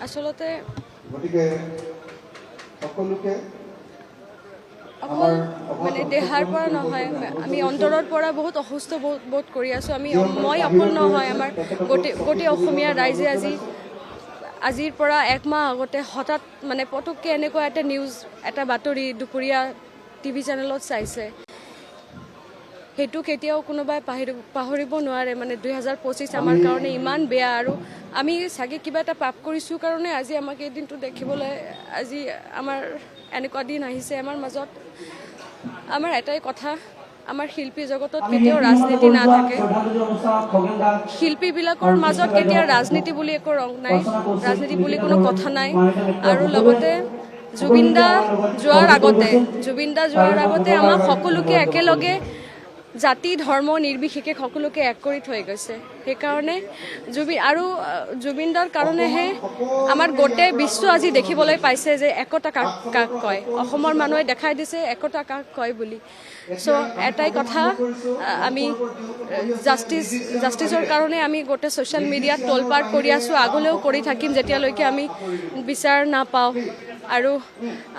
আচলতে গতিকে সকলোকে অকল মানে দেহাৰ পৰা নহয়, আমি অন্তৰৰ পৰা বহুত অসুস্থ বোধ কৰি আছোঁ। মই অকল নহয়, আমাৰ গোটেই অসমীয়া ৰাইজে আজিৰ পৰা একমাহ আগতে হঠাৎ মানে পটককৈ এনেকুৱা এটা বাতৰি দুপৰীয়া টিভি চেনেলত চাইছে। সেইটো কেতিয়াও কোনোবাই পাহৰিব নোৱাৰে। মানে 2025 আমাৰ কাৰণে ইমান বেয়া, আৰু আমি চাগে কিবা এটা পাপ কৰিছোঁ কাৰণে আজি আমাক এই দিনটো দেখিবলৈ আজি আমাৰ এনেকুৱা দিন আহিছে। আমাৰ মাজত আমাৰ এটাই কথা, আমাৰ শিল্পী জগতত কেতিয়াও ৰাজনীতি নাথাকে। শিল্পীবিলাকৰ মাজত কেতিয়া ৰাজনীতি বুলি একো ৰং নাই, ৰাজনীতি বুলি কোনো কথা নাই। আৰু লগতে জুবিন দা যোৱাৰ আগতে আমাক সকলোকে একেলগে জাতি ধৰ্ম নিৰ্বিশেষে সকলোকে এক কৰি থৈ গৈছে। সেইকাৰণে জুবিন দাৰ কাৰণেহে আমাৰ গোটেই বিশ্ব আজি দেখিবলৈ পাইছে যে একতা কাক কয়। অসমৰ মানুহে দেখাই দিছে একতা কাক কয় বুলি। চ' এটাই কথা, আমি জাষ্টিছৰ কাৰণে আমি গোটেই ছ'চিয়েল মিডিয়াত তোলপাৰ কৰি আছোঁ, আগলৈও কৰি থাকিম যেতিয়ালৈকে আমি বিচাৰ নাপাওঁ। আৰু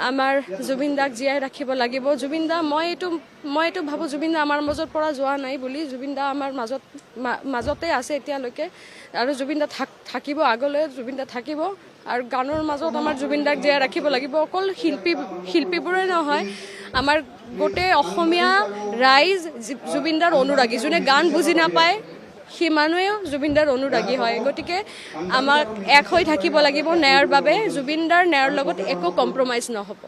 আমাৰ জুবিন দাক জীয়াই ৰাখিব লাগিব। জুবিন দা মই এইটো ভাবোঁ, জুবিন দা আমাৰ মাজৰ পৰা যোৱা নাই বুলি। জুবিন দা আমাৰ মাজতে আছে এতিয়ালৈকে, আৰু জুবিন দা থাকিব, আগলৈ জুবিন দা থাকিব। আৰু গানৰ মাজত আমাৰ জুবিন দাক জীয়াই ৰাখিব লাগিব। অকল শিল্পীবোৰে নহয়, আমাৰ গোটেই অসমীয়া ৰাইজ জুবিন দাৰ অনুৰাগী। যোনে গান বুজি নাপায় সেই মানুহেও জুবিন দাৰ অনুৰাগী হয়। গতিকে আমাক এক হৈ থাকিব লাগিব ন্যায়ৰ বাবে। জুবিন দাৰ ন্যায়ৰ লগত একো কম্প্ৰমাইজ নহ'ব।